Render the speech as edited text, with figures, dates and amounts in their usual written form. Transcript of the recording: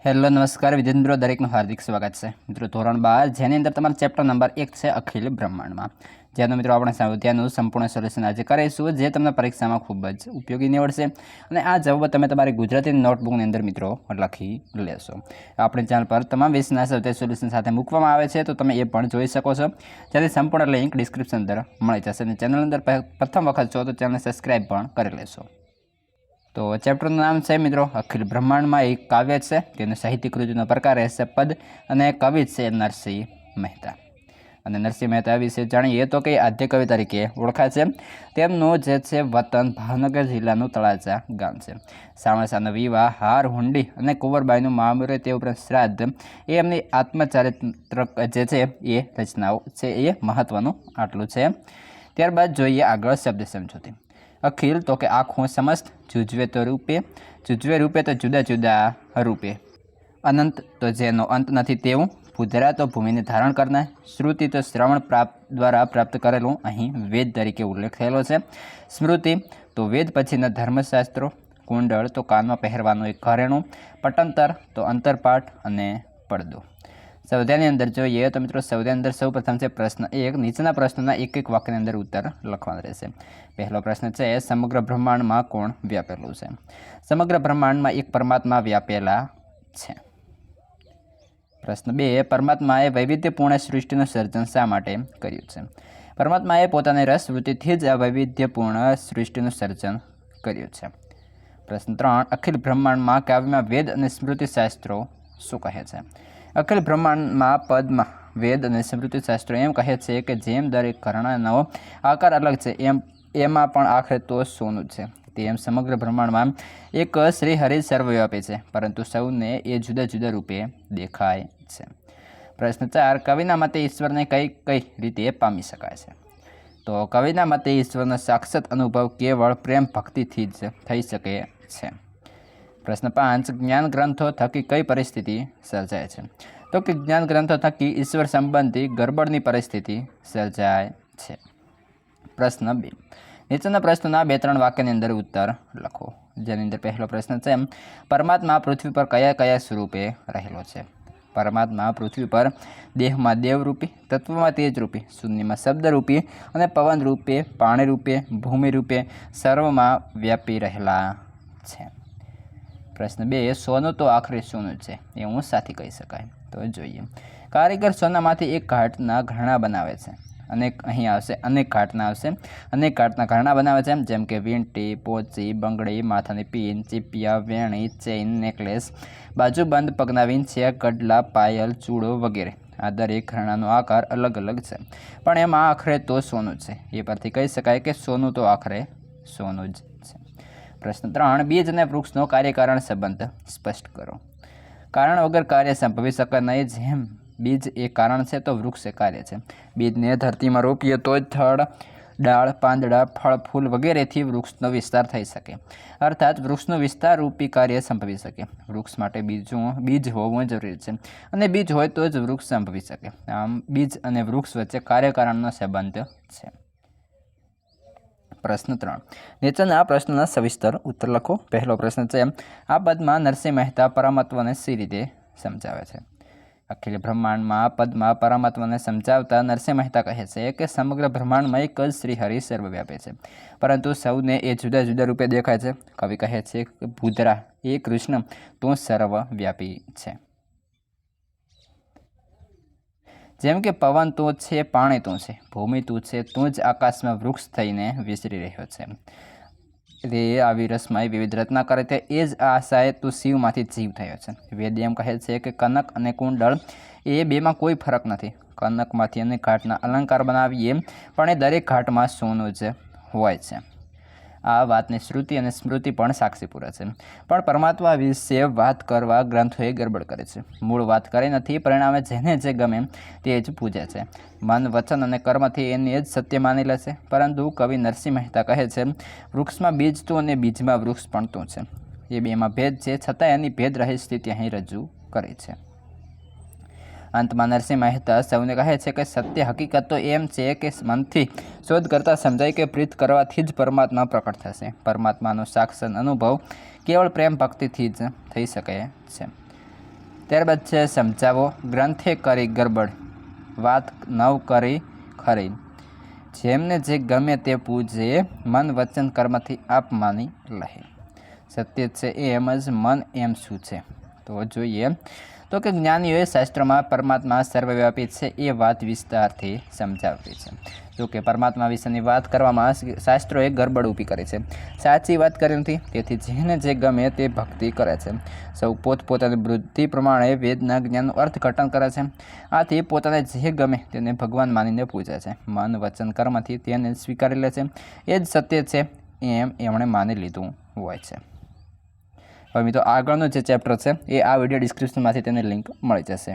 Hello નમસ્કાર વિદ્યાર્થી મિત્રો, દરેકનું હાર્દિક સ્વાગત છે. મિત્રો ધોરણ 12 જેની અંદર તમારો ચેપ્ટર નંબર 1 છે અખિલ બ્રહ્માંડમાં, જેનું મિત્રો આપણે સ્વાધ્યાયનું સંપૂર્ણ સોલ્યુશન આજે કરીશું, જે તમને પરીક્ષામાં ખૂબ જ ઉપયોગી નીવડશે. અને આ જવાબ તમે તમારી ગુજરાતી નોટબુકની અંદર મિત્રો લખી લેશો. આપણી ચેનલ પર તમામ વિષયના સ્વાધ્યાય સોલ્યુશન સાથે મૂકવામાં આવે છે, તો તમે એ પણ જોઈ શકો છો. જેની સંપૂર્ણ લિંક ડિસ્ક્રિપ્શન અંદર મળી જશે. અને ચેનલ અંદર પ્રથમ વખત છો તો ચેનલને સબસ્ક્રાઈબ પણ કરી લેશો. તો ચેપ્ટરનું નામ છે મિત્રો અખિલ બ્રહ્માંડમાં. એક કાવ્ય છે, તેનો સાહિત્ય કૃતિનો પ્રકાર રહેશે પદ, અને કવિ છે નરસિંહ મહેતા. અને નરસિંહ મહેતા વિશે જાણીએ તો કે આદ્ય કવિ તરીકે ઓળખાય છે. તેમનું જે છે વતન ભાવનગર જિલ્લાનું તળાજા ગામ છે. સાવણસાનો વિવાહ, હાર હુંડી અને કુંવરબાઈનું મામરે, તે ઉપરાંત શ્રાદ્ધ, એ એમની આત્મચારિત્ર જે છે એ રચનાઓ છે. એ મહત્વનું આટલું છે. ત્યારબાદ જોઈએ આગળ શબ્દ સમજૂતી. અખિલ તો કે આખું સમસ્ત, જુજવે તો રૂપે, જુજવે રૂપે તો જુદા જુદા રૂપે, અનંત તો જેનો અંત નથી તેવું, ભૂધરા તો ભૂમિને ધારણ કરનાર, શ્રુતિ તો શ્રવણ દ્વારા પ્રાપ્ત કરેલું, અહીં વેદ તરીકે ઉલ્લેખ થયેલો છે. સ્મૃતિ તો વેદ પછીના ધર્મશાસ્ત્રો, કુંડળ તો કાનમાં પહેરવાનું એક ઘરેણું, પટંતર તો અંતરપાઠ અને પડદો. સ્વાધ્યાયની અંદર જોઈએ તો મિત્રો સ્વાધ્યાયની અંદર સૌ પ્રથમ છે પ્રશ્ન 1. નીચેના પ્રશ્નોના એક એક વાક્યની અંદર ઉત્તર લખવાનો રહેશે. પહેલો પ્રશ્ન છે, સમગ્ર બ્રહ્માંડમાં કોણ વ્યાપેલું છે? સમગ્ર બ્રહ્માંડમાં એક પરમાત્મા વ્યાપેલા છે. પ્રશ્ન 2, પરમાત્માએ વૈવિધ્યપૂર્ણ સૃષ્ટિનું સર્જન શા માટે કર્યું છે? પરમાત્માએ પોતાની રસવૃત્તિથી જ આ વૈવિધ્યપૂર્ણ સૃષ્ટિનું સર્જન કર્યું છે. પ્રશ્ન 3, અખિલ બ્રહ્માંડમાં કાવ્યમાં વેદ અને સ્મૃતિ શાસ્ત્રો શું કહે છે? અખિલ બ્રહ્માંડમાં પદમાં વેદ અને સ્મૃતિ શાસ્ત્રો એમ કહે છે કે જેમ દરેક ઘરણાનો આકાર અલગ છે, એમાં પણ આખરે તો સોનું છે. તેમ સમગ્ર બ્રહ્માંડમાં એક શ્રી હરિ સર્વવ્યાપી છે, પરંતુ સૌને એ જુદા જુદા રૂપે દેખાય છે. પ્રશ્ન 4, કવિના મતે ઈશ્વરને કઈ કઈ રીતે પામી શકાય છે? તો કવિના મતે ઈશ્વરનો સાક્ષાત અનુભવ કેવળ પ્રેમ ભક્તિથી જ થઈ શકે છે. પ્રશ્ન 5, જ્ઞાન ગ્રંથો થકી કઈ પરિસ્થિતિ સર્જાય છે? તો કે જ્ઞાન ગ્રંથો થકી ઈશ્વર સંબંધી ગરબડની પરિસ્થિતિ સર્જાય છે. પ્રશ્ન 2, નીચેના પ્રશ્નોના 2-3 વાક્યની અંદર ઉત્તર લખો. જેની અંદર પહેલો પ્રશ્ન છે, પરમાત્મા પૃથ્વી પર કયા કયા સ્વરૂપે રહેલો છે? પરમાત્મા પૃથ્વી પર દેહમાં દેવરૂપી, તત્વમાં તેજરૂપી, શૂન્યમાં શબ્દરૂપી અને પવન રૂપે, પાણી રૂપે, ભૂમિ રૂપે સર્વમાં વ્યાપી રહેલા છે. પ્રશ્ન 2, સોનું તો આખરે સોનું છે, એ હું સાથી કહી શકાય? તો જોઈએ. કારીગર સોનામાંથી એક ઘાટના ઘરણા બનાવે છે. અહીં આવશે અનેક ઘાટના આવશે. અનેક ઘાટના ઘરણા બનાવે છે, જેમ કે વીંટી, પોચી, બંગડી, માથાની પીન, ચીપિયા, વેણી, ચેઇન, નેકલેસ, બાજુબંધ, પગના વીંછિયા, કડલા, પાયલ, ચૂડો વગેરે. આ દરેક ઘરણાનો આકાર અલગ અલગ છે, પણ એમાં આખરે તો સોનું છે. એ પરથી કહી શકાય કે સોનું તો આખરે સોનું જ છે. પ્રશ્ન 3, બીજ અને વૃક્ષનો કાર્યકારણ સંબંધ સ્પષ્ટ કરો. કારણ વગર કાર્ય સંભવી શકે નહીં. જેમ બીજ એ કારણ છે તો વૃક્ષ એ કાર્ય છે. બીજને ધરતીમાં રોપીએ તો જ થડ, ડાળ, પાંદડા, ફળ, ફૂલ વગેરેથી વૃક્ષનો વિસ્તાર થઈ શકે, અર્થાત વૃક્ષનું વિસ્તાર રૂપી કાર્ય સંભવી શકે. વૃક્ષ માટે બીજ હોવું જરૂરી છે, અને બીજ હોય તો જ વૃક્ષ સંભવી શકે. આમ બીજ અને વૃક્ષ વચ્ચે કાર્યકારણનો સંબંધ છે. પ્રશ્ન 3, નીચેના પ્રશ્નના સવિસ્તર ઉત્તર લખો. પહેલો પ્રશ્ન છે, આ પદમાં નરસિંહ મહેતા પરમાત્માને સી રીતે સમજાવે છે? અખિલ બ્રહ્માંડમાં પદમાં પરમાત્માને સમજાવતા નરસિંહ મહેતા કહે છે કે સમગ્ર બ્રહ્માંડમાં એક જ શ્રી હરિ સર્વવ્યાપી છે, પરંતુ સૌને એ જુદા જુદા રૂપે દેખાય છે. કવિ કહે છે કે ભૂધરા એ કૃષ્ણ તું સર્વવ્યાપી છે. જેમ કે પવન તું છે, પાણી તું છે, ભૂમિ તું છે, તું જ આકાશમાં વૃક્ષ થઈને વિચરી રહ્યો છે. તે આવી રસમય વિવિધ રચના કરે છે, એ જ આશાએ તું શિવમાંથી જીવ થયો છે. વેદ એમ કહે છે કે કનક અને કુંડળ એ બેમાં કોઈ ફરક નથી. કનકમાંથી અનેક ઘાટના અલંકાર બનાવીએ, પણ એ દરેક ઘાટમાં સોનું જ હોય છે. આ વાતની શ્રુતિ અને સ્મૃતિ પણ સાક્ષી પૂરે છે. પણ પરમાત્મા વિશે વાત કરવા ગ્રંથોએ ગરબડ કરે છે. મૂળ વાત કરી નથી, પરિણામે જેને જે ગમે તે જ પૂજે છે. મન, વચન અને કર્મથી એને જ સત્ય માની લે છે. પરંતુ કવિ નરસિંહ મહેતા કહે છે, વૃક્ષમાં બીજ તું અને બીજમાં વૃક્ષ પણ તું છે. એ બેમાં ભેદ છે, છતાં એની ભેદ રહી સ્થિતિ અહીં રજૂ કરી છે. અંતમાં નરસિંહ મહેતા સૌને કહે છે કે સત્ય હકીકત તો એમ છે કે મનથી શોધ કરતાં સમજાય કે પ્રીત કરવાથી જ પરમાત્મા પ્રકટ થશે. પરમાત્માનો સાક્ષાત અનુભવ કેવળ પ્રેમ ભક્તિથી જ થઈ શકે છે. ત્યારબાદ છે સમજાવો, ગ્રંથે કરી ગરબડ, વાત નવ કરી ખરી, જેમને જે ગમે તે પૂજે, મન વચન કર્મથી આપ માની લહે. સત્ય છે એમ જ મન એમ શું છે? તો જોઈએ તો કે જ્ઞાનીઓએ શાસ્ત્રોમાં પરમાત્મા સર્વવ્યાપી છે એ વાત વિસ્તારથી સમજાવી છે. જો કે પરમાત્મા વિશેની વાત કરવામાં શાસ્ત્રોએ ગરબડ ઊભી કરી છે, સાચી વાત કરી નથી. તેથી જેને જે ગમે તે ભક્તિ કરે છે. સૌ પોતપોતાની બુદ્ધિ પ્રમાણે વેદના જ્ઞાનનું અર્થઘટન કરે છે. આથી પોતાને જે ગમે તેને ભગવાન માનીને પૂજે છે. મન વચન કર્મથી તેને સ્વીકારી લે છે. એ જ સત્ય છે એમ એમણે માની લીધું હોય છે. હવે મિત્રો આગળનું જે ચેપ્ટર છે એ આ વિડીયો ડિસ્ક્રિપ્શનમાંથી તેને લિંક મળી જશે.